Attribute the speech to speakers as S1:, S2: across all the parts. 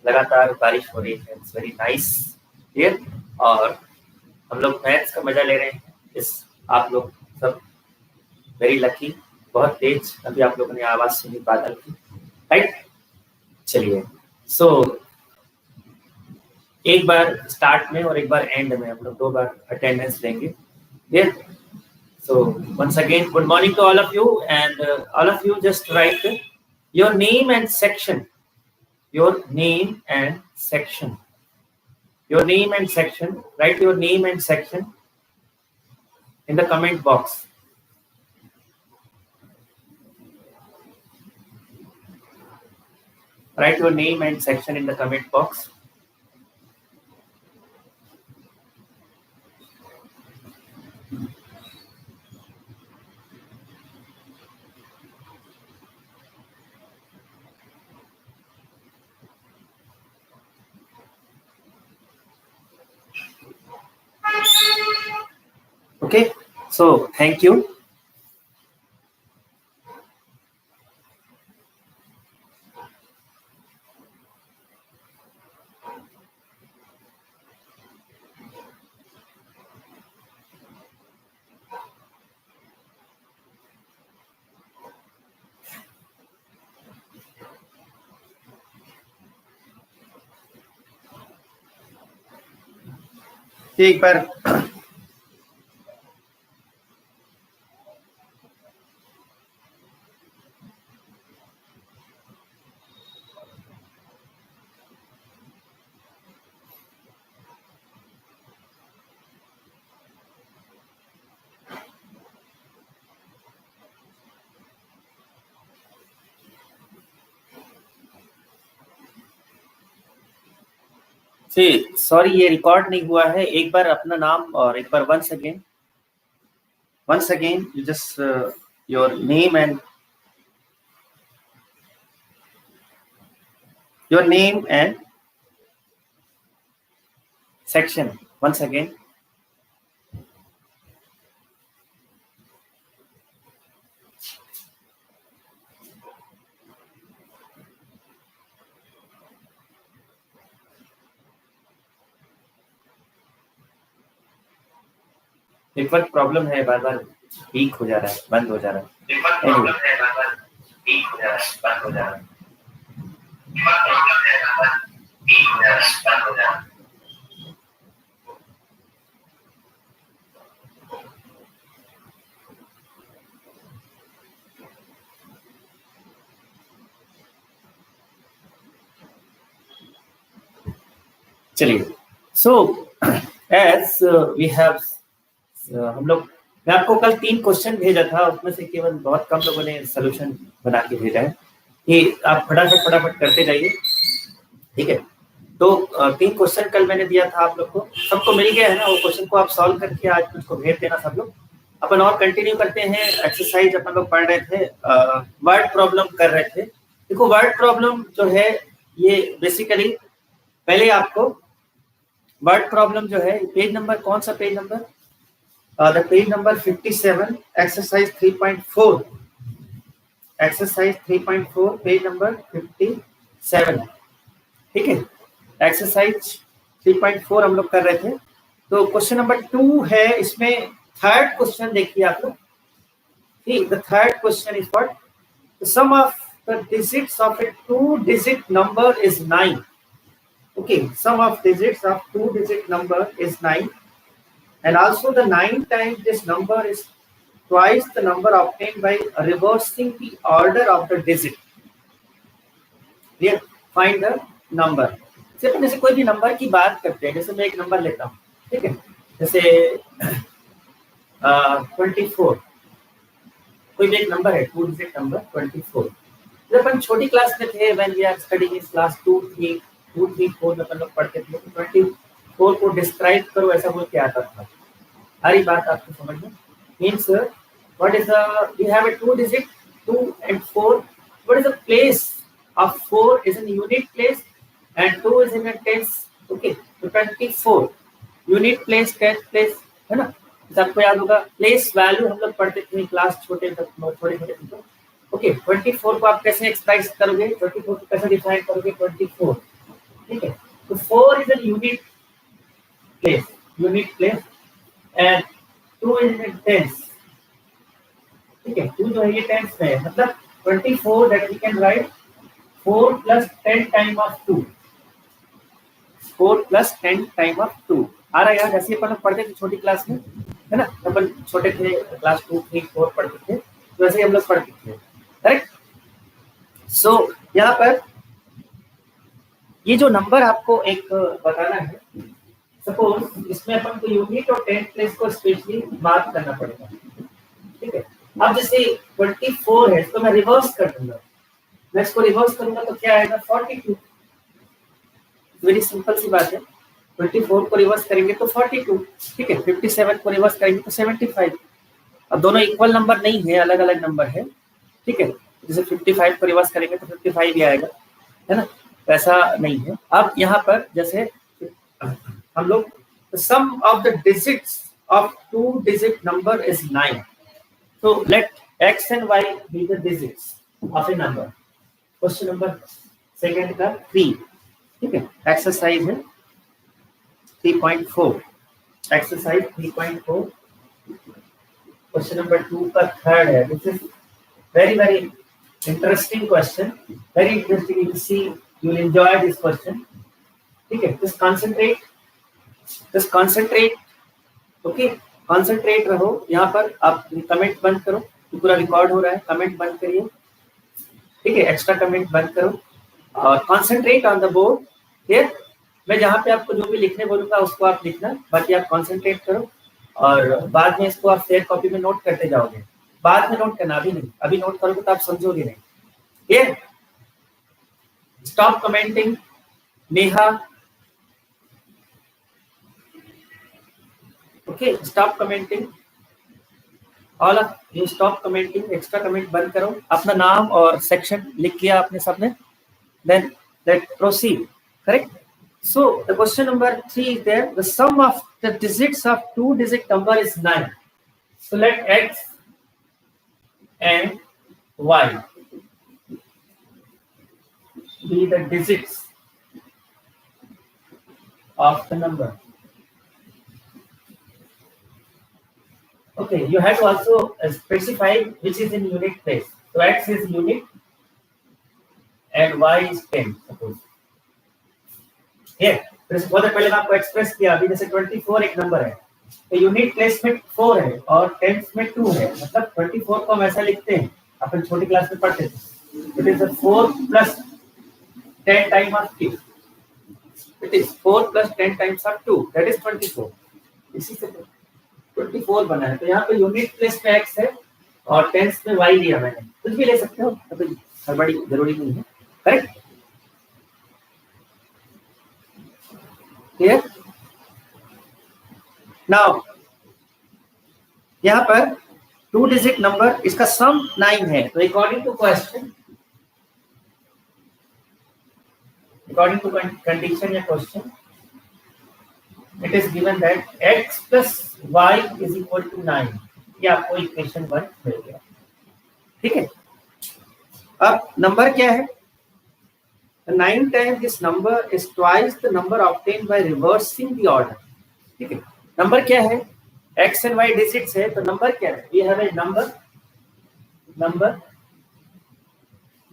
S1: लगातार बारिश हो रही है, इट्स वेरी नाइस हियर, और हम लोग मैथ्स का मजा ले रहे हैं। आप लोग सब वेरी लकी, बहुत तेज अभी आप लोगों ने आवाज सुनी बादल की, राइट। चलिए, सो एक बार स्टार्ट में और एक बार एंड में हम लोग 2 बार अटेंडेंस लेंगे। So once again, good morning to all of you, and all of you just write your name and section. Your name and section. Your name and section. Write your name and section in the comment box. Write your name and section in the comment box. Okay, so thank you. एक बार sorry, ये record नहीं हुआ है। एक बार अपना नाम और एक बार once again you just your name and section once again. Network problem है, बार बार वीक हो जा रहा है, बंद हो जा रहा है। नेटवर्क प्रॉब्लम है, बार बार वीक हो जा रहा है, बंद हो जा रहा है। नेटवर्क प्रॉब्लम है, बार बार वीक हो जा रहा है, बंद हो जा रहा है। चलिए, सो एज वी हैव हम लोग, मैं आपको कल 3 क्वेश्चन भेजा था, उसमें से केवल बहुत कम लोगों ने सोल्यूशन बना के भेजा है कि आप फटाफट करते जाइए, ठीक है। तो 3 क्वेश्चन कल मैंने दिया था आप लोग को, सबको मिल गया है ना वो क्वेश्चन को? आप सॉल्व करके आज मुझको भेज देना सब लोग। अपन और कंटिन्यू करते हैं एक्सरसाइज। अपन लोग पढ़ रहे थे, वर्ड प्रॉब्लम कर रहे थे। देखो, वर्ड प्रॉब्लम जो है ये बेसिकली पहले आपको वर्ड प्रॉब्लम जो है, पेज नंबर कौन सा page number? The page number 57, exercise 3.4, exercise 3.4, page number 57, ठीक है। एक्सरसाइज 3.4 हम लोग कर रहे थे। तो क्वेश्चन नंबर 2 है, इसमें थर्ड क्वेश्चन देखिए आप लोग। ठीक, the third question is what? The sum of the digits of a 2-digit number is 9। Okay, sum of digits of 2-digit number is 9, and also the 9 times this number is twice the number obtained by reversing the order of the digit. Clear? Find the number. जैसे कोई भी number की बात करते हैं, जैसे मैं एक नंबर लेता हूँ, ठीक है, जैसे 24, कोई भी एक नंबर है, 2-digit नंबर 24। जब अपन छोटी क्लास में थे, when we are studying in class 2, 3, 4 में अपन लोग पढ़ते थे, 24 को डिस्क्राइब करो ऐसा बोल के आता था। हरी बात आपको समझ में? Means what is we have a 2-digit 2 and 4. What is the place of 4 is in unit place and 2 is in a tens. Okay, so 24 unit place, tens place, है ना? सबको याद होगा। प्लेस वैल्यू हम लोग पढ़ते थे क्लास छोटे थे। ओके, 24 को आप कैसे एक्सप्रेस करोगे? 24 को कैसे डिफाइन करोगे? 24 ठीक है। तो 4 is an unit place and 2 is in tens. ठीक है, 2 जो है ये टेंस में है, मतलब 24 that we can write 4 plus 10 time of 2, 4 plus 10 time of 2 आ रहा है यार, जैसे अपन पढ़ते थे छोटी क्लास में, है ना, अपन छोटे थे क्लास 2 3 4 पढ़ते थे, तो वैसे ही हम लोग पढ़ते थे, करेक्ट। सो यहाँ पर ये जो नंबर आपको एक बताना है, सपोज इसमें अपन को यूनिट और 10 प्लेस को स्पेशली मार्क करना पड़ेगा। ठीक है, अब जैसे 24 है, इसको मैं रिवर्स कर दूंगा, मैं इसको रिवर्स करूंगा तो क्या आएगा 42। वेरी सिंपल सी बात है, 24 को रिवर्स करेंगे तो 42। ठीक है, 57 को रिवर्स करेंगे तो 75। अब दोनों इक्वल नंबर नहीं है, अलग अलग नंबर है। ठीक है, जैसे 55 को रिवर्स करेंगे तो 55 ही आएगा, है ना, ऐसा नहीं है। अब यहाँ पर जैसे हम लोग sum of the digits of 2 digit number is 9, so let x and y be the digits of a number। Question number second का 3। ठीक है, एक्सरसाइज है 3.4, एक्सरसाइज 3.4। क्वेश्चन नंबर 2 का थर्ड है। This is very very interesting question, very interesting, you see you will enjoy this question. ठीक है, just concentrate, okay, concentrate रहो। यहाँ पर आप कमेंट बंद करो, पूरा रिकॉर्ड हो रहा है, कमेंट बंद करिए। ठीक है, एक्स्ट्रा कमेंट बंद करो और कंसंट्रेट ऑन द बोर्ड। ठीक, मैं जहाँ पे आपको जो भी लिखने बोलूंगा उसको आप लिखना, बाकी आप कंसंट्रेट करो और बाद में इसको आप फेयर कॉपी में नोट करते जाओगे। बाद में नोट करना, अभी नहीं, अभी नोट करोगे तो आप समझोगे नहीं। ठीक, stop commenting Neha, okay, stop commenting, all of you stop commenting, extra comment बंद करो। अपना नाम और सेक्शन लिख लिया आपने सबने, then let proceed, correct. So the question number 3 is there. The sum of the digits of 2-digit number is 9. So let x and y be the digits of the number. Okay, you have to also specify which is in unit place. So x is unit and y is 10, suppose. बहुत पहले मैं आपको express किया, अभी जैसे 24 एक number है तो यूनिट प्लेस में 4 है और टेंस में 2 है, मतलब 24 को हम ऐसा लिखते हैं, अपन छोटी क्लास में पढ़ते थे, it is 4 plus 10 time of 2, it is 4 plus 10 times of 2, that is 24। इसी से 24 बना है। तो यहाँ पे यूनिट प्लेस में x है और टेंस में y लिया मैंने, कुछ भी ले सकते हो, तो हड़बड़ी जरूरी नहीं है, करेक्ट। क्लियर। नाउ यहाँ पर 2 डिजिट नंबर, इसका सम 9 है, तो according to question, according to condition या question, it is given that x plus y is equal to 9। ये आपको इक्वेशन 1 मिल गया। ठीक है, अब नंबर क्या है, 9 times this number is twice the number obtained by reversing the order। ठीक है, नंबर क्या है, x and y डिजिट्स है, तो नंबर क्या है, we have a number,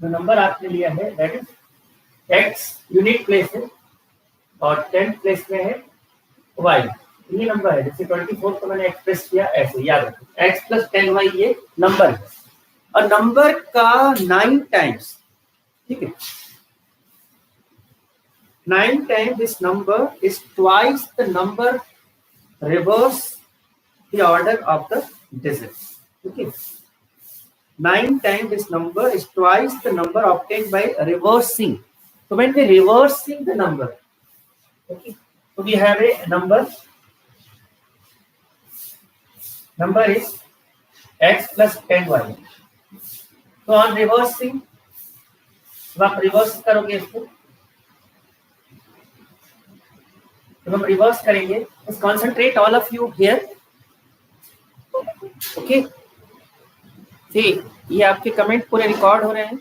S1: जो नंबर आपने लिया है that is x unit place है और 10 प्लेस में है y, ये नंबर है। जैसे 24 को मैंने एक्सप्रेस किया ऐसे, याद रखो x plus 10y ये नंबर है और नंबर का 9 टाइम्स। ठीक है, 9 times this number is twice the number reverse the order of the digits। Okay, 9 times this number is twice the number obtained by reversing। So when we reversing the number, okay, so we have a number is x plus 10y। So on reversing, जब आप reverse करोगे इसको, जब हम reverse करेंगे, concentrate all of you here, okay. ठीक, ये आपके कमेंट पूरे रिकॉर्ड हो रहे हैं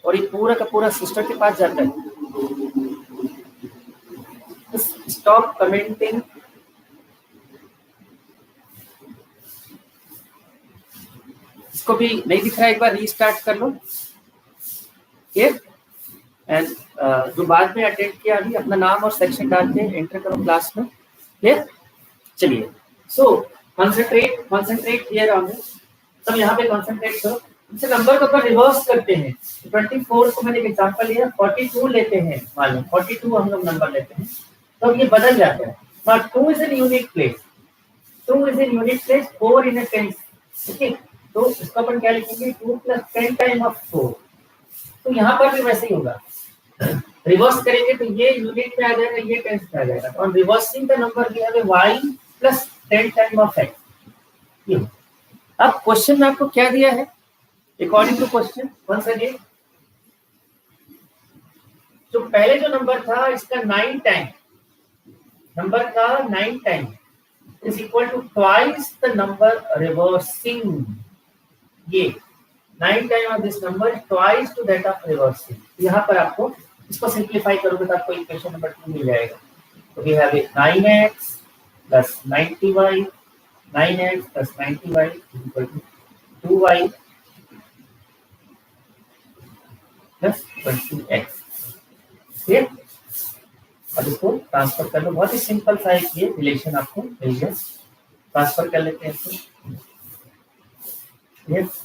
S1: और ये पूरा का पूरा सिस्टर के पास जाता है। Stop commenting. इसको भी नहीं दिख रहा है, एक बार रीस्टार्ट कर लो। एंड जो बाद में अटेंड किया अभी अपना नाम और सेक्शन डाल के एंटर करो क्लास में। चलिए, सो कंसंट्रेट हियर ऑन दिस। सब यहाँ पे कंसंट्रेट करो। इसे नंबर को अपन रिवर्स करते हैं। 24 को मैंने एक एग्जांपल लिया, 42 लेते हैं, मान लो 42 हम लोग नंबर लेते हैं, तो अब ये बदल जाता है। Now 2 is in unit place, 2 is in unit place, 4 in a tens, okay. तो इसको अपन क्या लिखेंगे, 2 + 10 टाइम ऑफ 4। तो यहाँ पर भी वैसे ही होगा, रिवर्स करेंगे तो ये यूनिट में आ जाएगा, ये टेंस में आ जाएगा। और reversing the number we have y + 10 time of x। अब क्वेश्चन में आपको क्या दिया है, according to question once again, तो पहले जो नंबर था इसका 9 टाइम, नंबर का 9 time is equal to twice the number reversing. ये 9 time of this number is twice to that of reversing. यहाँ पर आपको इसको सिंप्लीफाई करोगे तो आपको इक्वेशन नंबर 2 मिल जाएगा। तो we have 9x + 90y, 9x + 90y is equal to 2y + 20x। ठीक, अब इसको ट्रांसफर कर लो। बहुत ही सिंपल सा एक ये रिलेशन आपको मिल गया। ट्रांसफर कर लेते हैं इसको। Yes,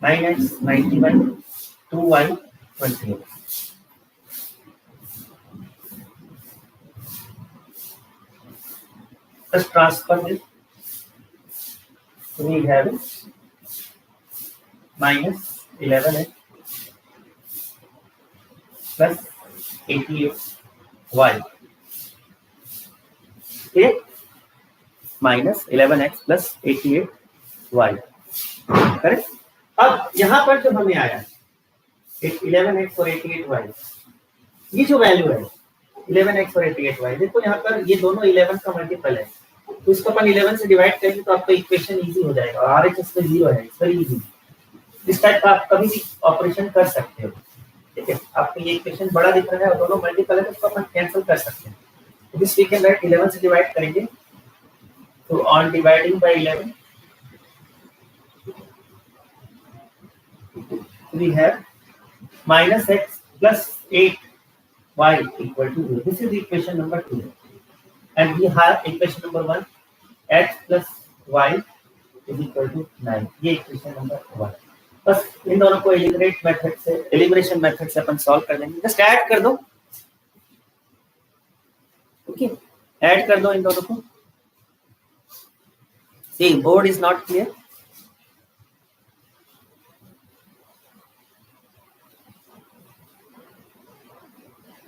S1: 9x 90y 2y 20x। Just transfer this. So we have -11x + 88y। Okay, -11x + 88y, correct. अब यहाँ पर जो हमें आया 11x और 88y, ये जो वैल्यू है 11x और 88y, देखो यहाँ पर ये दोनों 11 का मल्टीपल है, तो इसको अपन 11 से डिवाइड करेंगे तो आपका इक्वेशन इजी हो जाएगा। और RHS में 0 है, इट्स वेरी इजी। इस टाइप का आप कभी भी ऑपरेशन कर सकते हो। ठीक है, आपको ये इक्वेशन बड़ा दिख रहा है और दोनों मल्टीपल है तो इसको अपन कैंसिल कर सकते हैं। तो दिस वी कैन राइट 11 से डिवाइड करेंगे, तो on dividing by 11 we have -x + 8y equal to 0. This is equation number 2. And we have equation number 1, x + y is equal to 9. ये equation number 1। बस इन दोनों को एलिमिनेशन मेथड से अपन solve कर लेंगे। जस्ट ऐड कर दो, ओके, ऐड कर दो इन दोनों को। See board is not clear.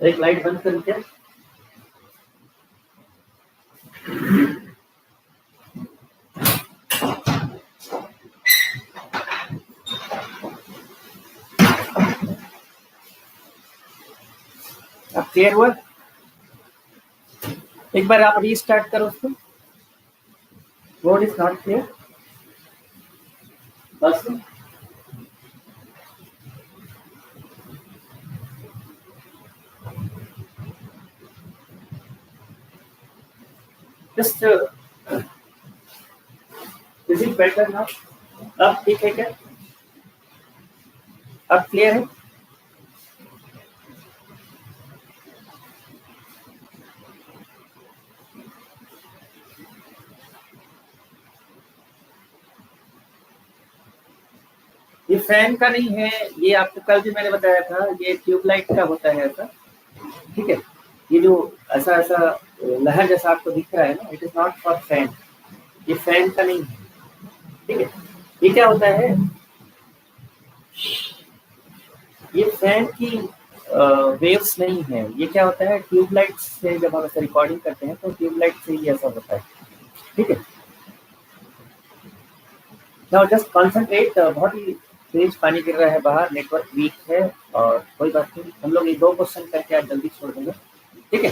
S1: एक लाइट बंद कर क्या? अब क्लियर हुआ? एक बार आप रीस्टार्ट करो उसको। बोर्ड इज नॉट क्लियर बस। Just is it better now? अब ठीक है क्या? अब क्लियर है? ये फैन का नहीं है, ये आपको कल भी मैंने बताया था, ये ट्यूबलाइट का होता है ऐसा। ठीक है, ये जो ऐसा ऐसा लहर जैसा आपको दिख रहा है ना, it is not for fan, ये फैन का नहीं है। ठीक है, ये क्या होता है, ये फैन की वेव्स नहीं है, ये क्या होता है, ट्यूबलाइट से जब हम ऐसा रिकॉर्डिंग करते हैं तो ट्यूबलाइट से ही ऐसा होता है। ठीक है, नाउ जस्ट कॉन्सेंट्रेट। बहुत ही तेज पानी गिर रहा है बाहर, नेटवर्क वीक है, और कोई बात नहीं, हम लोग ये 2 क्वेश्चन करके आज जल्दी छोड़ देंगे। ठीक है,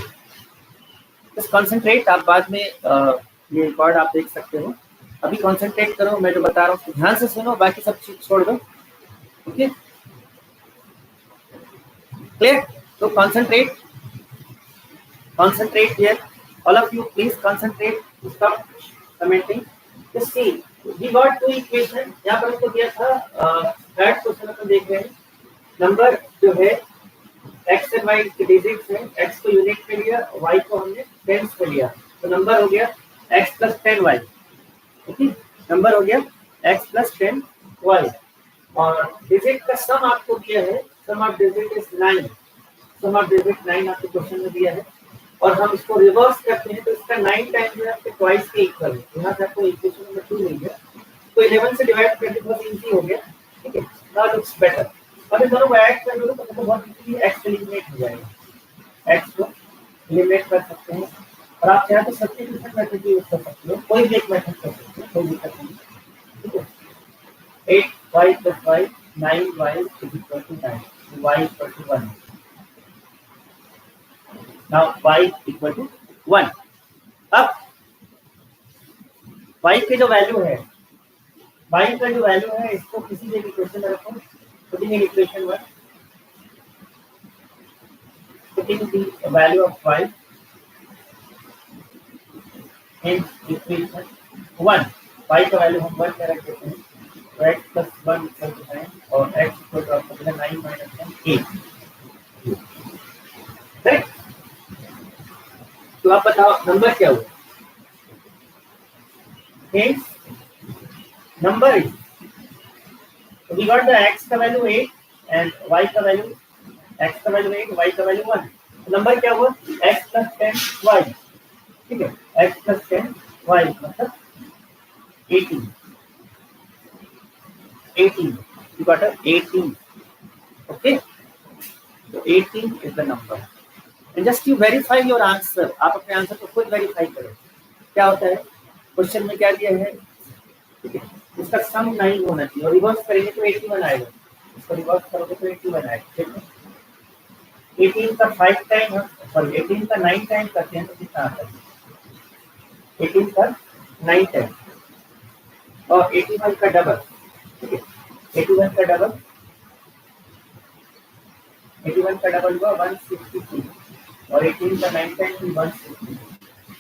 S1: बस कॉन्सेंट्रेट। आप बाद में ये रिकॉर्ड आप देख सकते हो, अभी कॉन्सेंट्रेट करो, मैं जो बता रहा हूँ ध्यान से सुनो, बाकी सब चीज छोड़ दो। Okay, clear? तो concentrate. Concentrate here. All of you, please concentrate. Stop commenting. Just see, we got two equation. यहाँ पर हमको दिया था थर्ड क्वेश्चन अपन देख रहे हैं. नंबर जो है x एंड y के डिजिट्स हैं. x को यूनिट में लिया, y को हमने टेंस में लिया. तो नंबर हो गया x plus 10y. Okay, number हो गया x plus 10y. और डिजिट का सम आपको दिया है. Sum of digit is 9. Sum of digit 9 आपको क्वेश्चन में दिया है. और हम इसको रिवर्स करते हैं तो इसका 9 टाइम्स में आपके ट्वाइस के इक्वल है. यहाँ से आपको इक्वेशन नंबर 2 मिल गया. तो 11 से डिवाइड करके बहुत इजी हो गया. ठीक है, नाउ लुक्स बेटर. अब इन दोनों को ऐड कर लो तो बहुत इजीली x एलिमिनेट हो जाएगा. x को एलिमिनेट कर सकते हैं. और आप चाहे तो सब्स्टिट्यूशन मेथड भी यूज कर सकते हो. कोई भी एक मेथड कर सकते हो, कोई दिक्कत नहीं. ठीक है, 8y plus y, 9y is equal to 9. y equal to 1. Now y equal to 1. अब y के जो वैल्यू है, y का जो वैल्यू है इसको किसी भी इक्वेशन में रखो. Putting in equation 1, putting the value of y in equation 1. y का वैल्यू हम 1 में रख देते हैं. तो x plus 1 equal to 9 और x equal to आपको मिला 9 minus 1 8. करेक्ट. तो आप बताओ नंबर क्या हुआ. Hence, number is, so we got the x का वैल्यू 8 and y का वैल्यू, x का वैल्यू 8, y का वैल्यू 1. तो नंबर क्या हुआ x plus 10y. ठीक है, x plus 10y मतलब 18. 18. You got a 18. Okay. So 18 is the number. And just you verify your answer. आप अपने आंसर को खुद वेरीफाई करो. क्या होता है क्वेश्चन में, क्या दिया है. ठीक है, इसका सम 9 होना चाहिए और रिवर्स करेंगे तो 81 आएगा. इसको रिवर्स करोगे तो 81 आएगा. ठीक है, 18 का 5 टाइम, सॉरी 18 का 9 टाइम करते हैं तो कितना आता है. 18 का 9 टाइम और 81 का डबल. ठीक है, 81 का डबल, 81 का डबल हुआ 163 और 18 का 9 टाइम 160.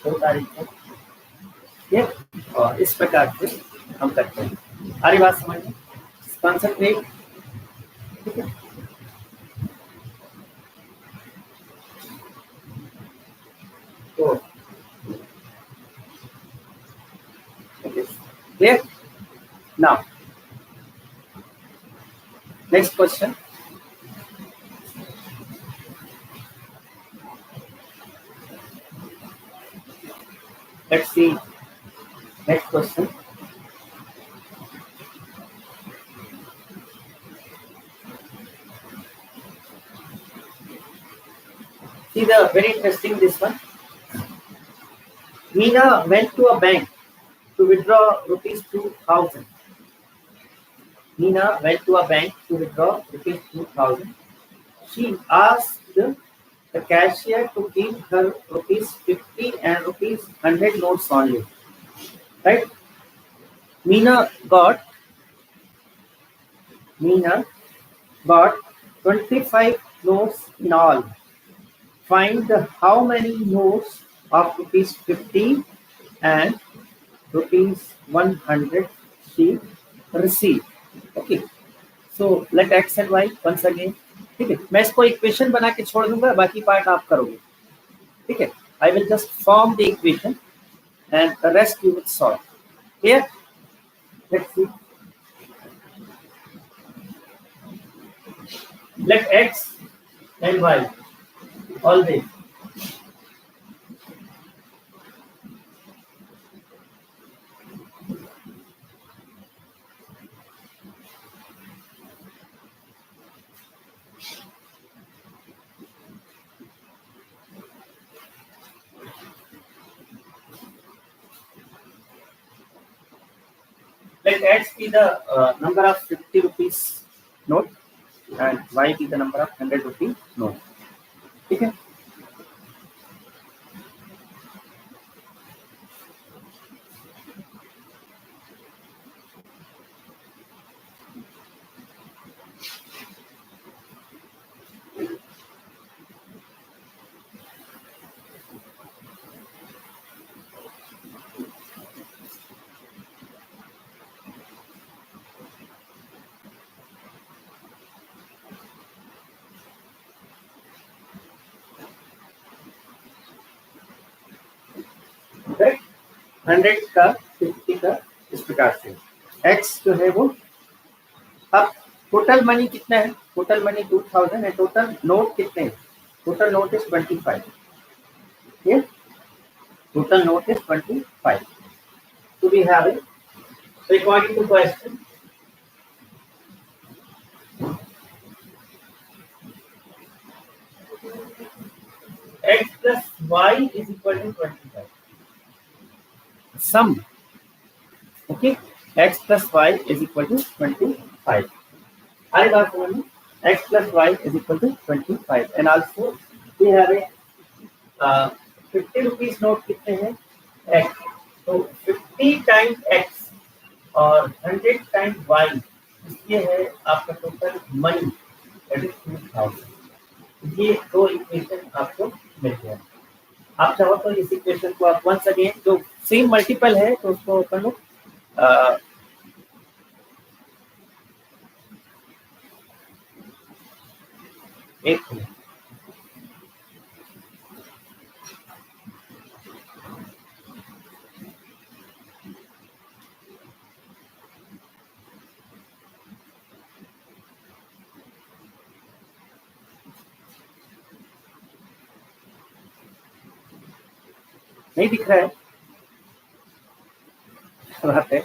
S1: 2 तारीख को ये, और इस प्रकार से हम करते हैं. सारी बात समझ में. कॉन्सेंट्रेट. ठीक है, तो clear. Now next question. Let's see next question. See the very interesting this one. Meena went to a bank to withdraw rupees 2000. Meena went to a bank to withdraw rupees 2000. She asked the cashier to give her rupees 50 and rupees 100 notes only. Right? Meena got 25 notes in all. Find how many notes of rupees 50 and rupees 100 she received. Okay. So let x and y once again. ठीक है, मैं इसको equation बना के छोड़ दूंगा, बाकी part आप करोगे. ठीक है, I will just form the equation and the rest you will solve. Clear? Let's see. Let x and y always let x be the number of 50 rupees note and y be the number of 100 rupee note. ठीक है, 100 का 50 का इस प्रकार से x जो है वो, अब टोटल मनी कितना है, टोटल मनी 2000 है, टोटल नोट कितने हैं, टोटल नोट इज 25, ये total note is 25. So we have it. So according to question, x plus y is equal to 25. Sum, okay, x plus y is equal to 25. I got one. X plus y is equal to 25, and also we have a 50 rupees note कितने हैं, x, तो 50 times x और 100 times y, इसलिए है आपका total money that is 2000. ये दो equation आपको मिल गया. आप चाहो तो इस इक्वेशन को आप वंस अगेन, जो सेम मल्टीपल है तो उसको कर लो. एक नहीं दिख रहा है, बात है.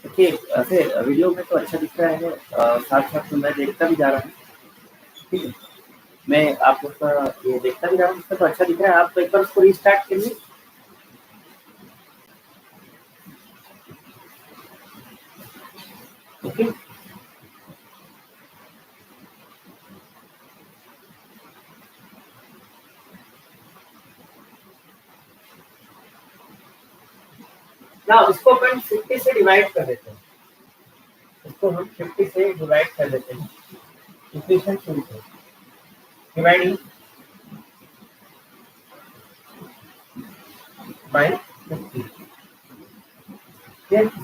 S1: देखिए ऐसे वीडियो में तो अच्छा दिख रहा है, साथ साथ तो मैं देखता भी जा रहा हूँ. ठीक है, मैं आप लोग का ये देखता भी जा रहा हूँ, तो अच्छा दिख रहा है. आप तो एक बार उसको रीस्टार्ट करिए. ओके, ना इसको अपन 50 से डिवाइड कर देते हैं, इसको हम 50 से डिवाइड कर देते हैं. इक्वेशन शुरू करें, डिवाइडिंग बाय 50.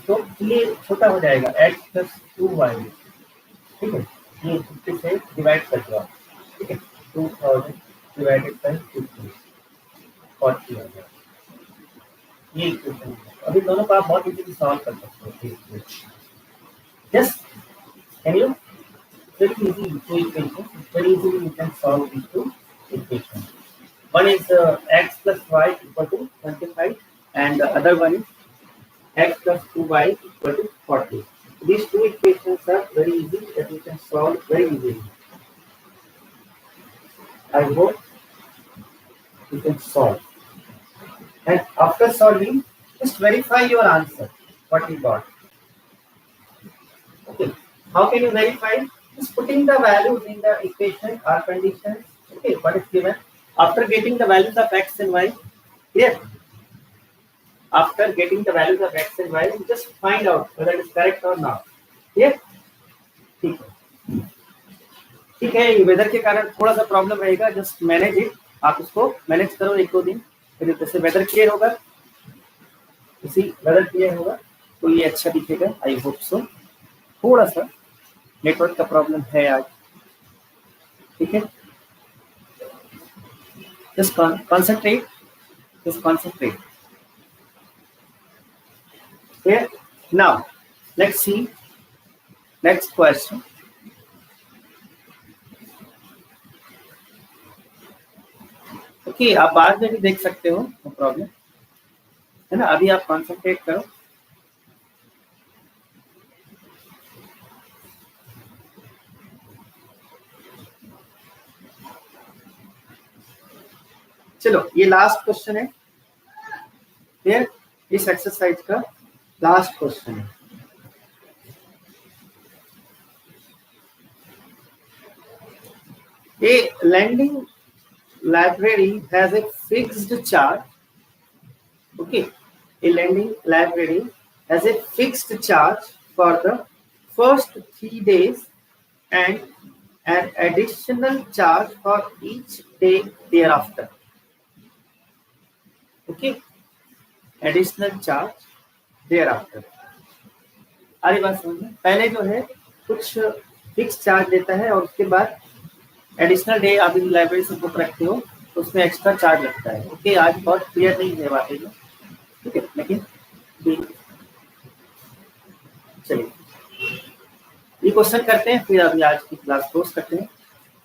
S1: तो ये छोटा हो जाएगा x प्लस 2y. ठीक है, ये 50 से डिवाइड कर दो. ठीक है, 2000 डिवाइडेड बाय 50 40 हो गया. ये इक्वेशन अभी दोनों को आप बहुत इजीली सॉल्व कर सकते हो. Just can you very easy two equations. Very easily you can solve these two equations. One is x plus y equal to 25, and the other one is x plus 2y equal to 40. These two equations are very easy that you can solve very easily. I hope you can solve. And after solving, just verify your answer. What you got? Okay. How can you verify? Just putting the values in the equation or conditions. Okay, what is given? After getting the values of x and y, here. After getting the values of x and y, just find out whether it is correct or not. Here. ठीक है. ठीक है, weather के कारण थोड़ा सा problem रहेगा. Just manage it. आप उसको मैनेज करो एक दो दिन, फिर जैसे वेदर क्लियर होगा, इसी वेदर क्लियर होगा तो ये अच्छा दिखेगा. I hope so. थोड़ा सा नेटवर्क का प्रॉब्लम है आज. ठीक है, just concentrate. Okay, now let's see next question. Okay, आप बाद में भी देख सकते हो, नो प्रॉब्लम है ना. अभी आप कॉन्सेंट्रेट करो. चलो, ये लास्ट क्वेश्चन है. फिर इस एक्सरसाइज का लास्ट क्वेश्चन है. A lending library has a fixed charge. Okay, a lending library has a fixed charge for the first 3 days and an additional charge for each day thereafter. Okay, additional charge thereafter. अरे बात समझ में. पहले जो है कुछ fix charge देता है और उसके बाद एडिशनल डे आप यदि लाइब्रेरी से बुक रखते हो तो उसमें एक्स्ट्रा चार्ज लगता है। ओके, आज बहुत क्लियर नहीं है बातें जो, ठीक है, लेकिन चलिए ये क्वेश्चन करते हैं, फिर अभी आज की क्लास क्लोज करते हैं।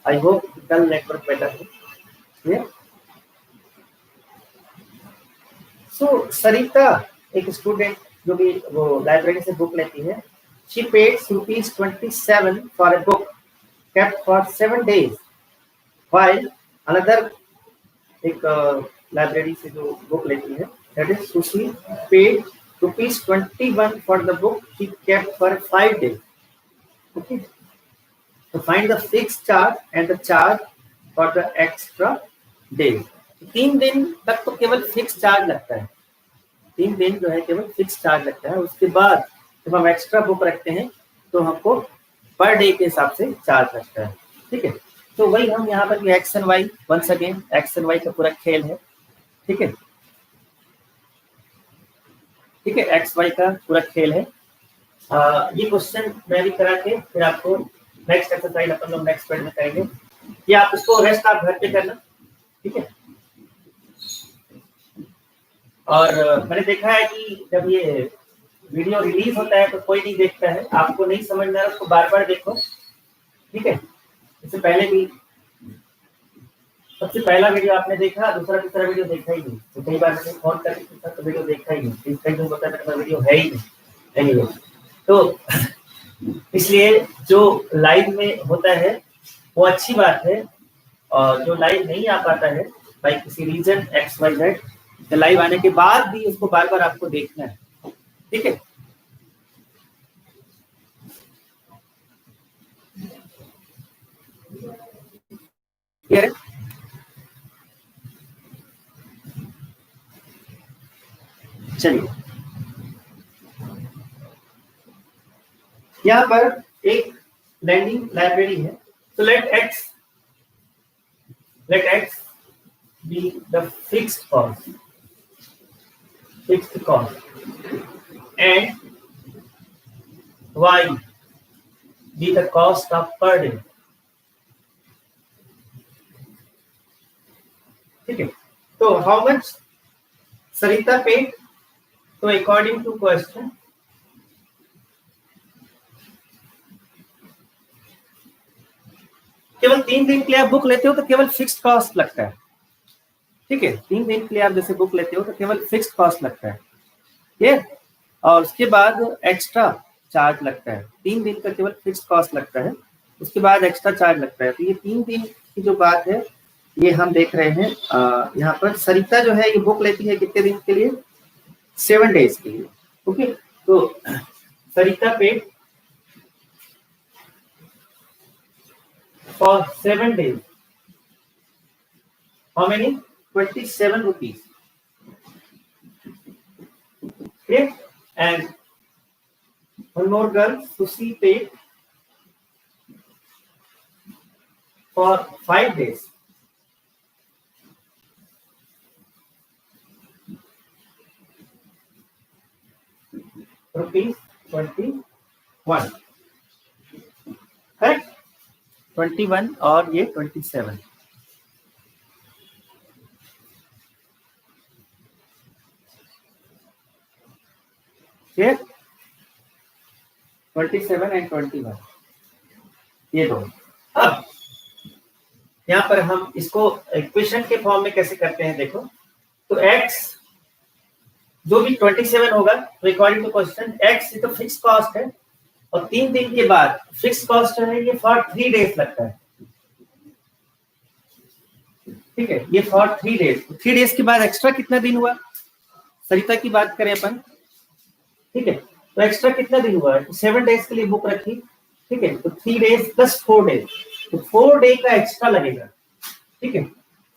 S1: आई होप कल नेटवर्क बेटर हो। सो सरिता एक स्टूडेंट जो भी वो लाइब्रेरी से बुक लेती है, she paid ₹27 for a book kept for 7 days, while another एक लाइब्रेरी से जो बुक लेती है, that is Sushi paid ₹21 for the book she kept for 5 days. Okay, to find the fixed charge and the charge for the extra days. 3 दिन तक तो केवल fix charge लगता है, 3 दिन जो है केवल फिक्स चार्ज लगता है। उसके बाद जब हम एक्स्ट्रा बुक रखते हैं तो हमको पर डे के हिसाब से चार्ज लगता है, ठीक है। तो वही हम यहाँ पर भी x and y, once again x and y का पूरा खेल है, ठीक है, ठीक है, एक्स वाई का पूरा खेल है। ये क्वेश्चन मैं भी करा के फिर आपको नेक्स्ट एक्सरसाइज अपन लोग नेक्स्ट पीरियड में करेंगे। ये आप इसको रेस्ट आप घर पे करना, ठीक है। और मैंने देखा है कि जब ये वीडियो रिलीज होता है तो कोई नहीं देखता है, आपको नहीं समझ में आ रहा उसको बार बार देखो, ठीक है। इससे पहले भी सबसे पहला वीडियो आपने देखा, दूसरा तीसरा वीडियो देखा ही नहीं, तो कई बार मैंने फोन करके पूछा तो वीडियो देखा ही नहीं, कई लोग बताया मेरे पास वीडियो है ही नहीं। तो इसलिए जो लाइव में होता है वो अच्छी बात है, और जो लाइव नहीं आ पाता है भाई किसी रीजन एक्स वाई जेड, तो लाइव आने के बाद भी उसको बार बार आपको देखना है, ठीक है। चलिए यहाँ पर एक लैंडिंग लाइब्रेरी है, तो let x be the fixed cost and y be the cost of per day, ठीक है। तो हाउ मच सरिता पेड, तो अकॉर्डिंग टू क्वेश्चन केवल 3 दिन के लिए आप बुक लेते हो तो केवल फिक्स्ड कॉस्ट लगता है, ठीक है। 3 दिन के लिए आप जैसे बुक लेते हो तो केवल फिक्स्ड कॉस्ट लगता है, ठीक, और उसके बाद एक्स्ट्रा चार्ज लगता है। 3 दिन का केवल फिक्स्ड कॉस्ट लगता है, उसके बाद एक्स्ट्रा चार्ज लगता है। तो ये 3 दिन की जो बात है ये हम देख रहे हैं। यहाँ पर सरिता जो है ये बुक लेती है कितने दिन के लिए, 7 डेज के लिए, ओके। तो सरिता paid for 7 days. How many? 27 rupees. Okay, and one more girl, Sushi, paid for 5 days. Rupees 21. Correct? 21 और ये 27, ठीक, 27 एंड 21 ये दो। अब यहाँ पर हम इसको इक्वेशन के फॉर्म में कैसे करते हैं देखो, तो x जो भी 27 होगा तो अकॉर्डिंग टू क्वेश्चन x ये तो फिक्स कॉस्ट है, और 3 दिन के बाद फिक्स कॉस्ट है ये फॉर 3 डेज लगता है, ठीक है, ये फॉर 3 डेज। 3 डेज के बाद एक्स्ट्रा कितना दिन हुआ, सरिता की बात करें अपन, ठीक है, तो एक्स्ट्रा कितना दिन हुआ है, तो 7 डेज के लिए बुक रखी, ठीक है, तो 3 डेज प्लस 4 डेज, तो 4 डे का एक्स्ट्रा लगेगा, ठीक है,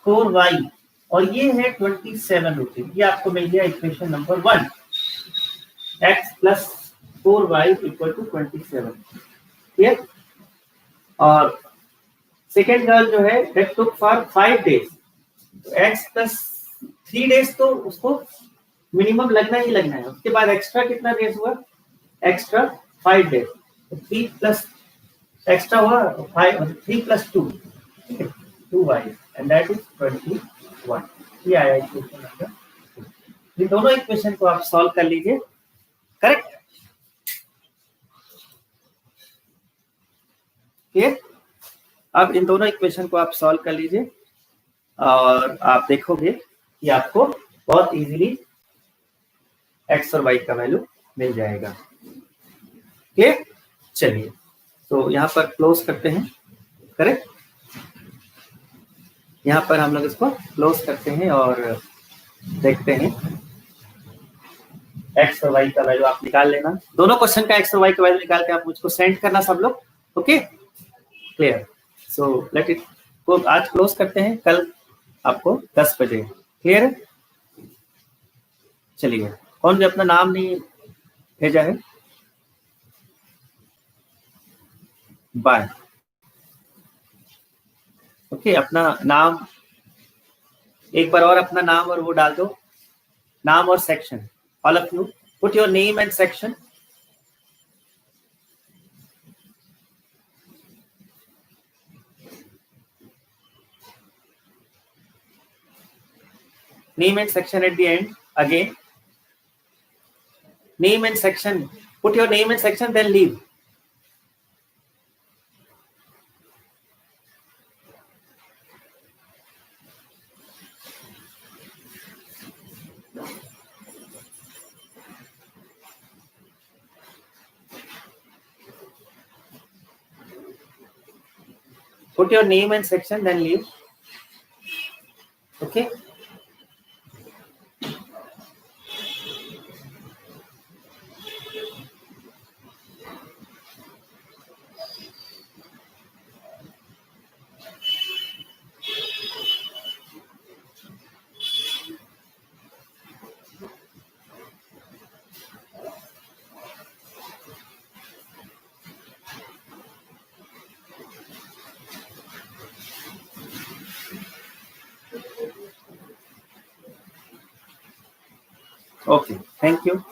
S1: 4y, और ये है 27 रुपीज। ये आपको मिल गया equation number 1, x plus 4y equal to 27, ठीक। और सेकेंड गर्ल जो है दैट टुक फॉर 5 डेज, तो x प्लस 3 डेज तो उसको मिनिमम लगना ही लगना है, उसके बाद एक्स्ट्रा कितना डेज हुआ, एक्स्ट्रा 5 डेज, तो 3 प्लस एक्स्ट्रा हुआ 5, 3 plus 2 2y and that is 21. ये आया इक्वेशन नंबर 2. ये दोनों इक्वेशन को आप सॉल्व कर लीजिए. करेक्ट. क्लियर. अब इन दोनों इक्वेशन को आप सॉल्व कर लीजिए और आप देखोगे कि आपको बहुत इजीली x और y का वैल्यू मिल जाएगा. क्लियर. चलिए तो यहाँ पर क्लोज करते हैं. करेक्ट. यहाँ पर हम लोग इसको क्लोज करते हैं और देखते हैं x और y का वैल्यू आप निकाल लेना. दोनों क्वेश्चन का x और y का वैल्यू निकाल के आप मुझको सेंड करना सब लोग. Okay. Clear. So let it को आज क्लोज करते हैं. कल आपको 10 बजे. क्लियर है. चलिए कौन भी अपना नाम नहीं भेजा है. बाय. ओके. अपना नाम एक बार और अपना नाम और वो डाल दो. नाम और section. All of you put your name and section. Name and section at the end again. Name and section. Put your name and section, then leave. Put your name and section, then leave. Okay. Okay. Thank you.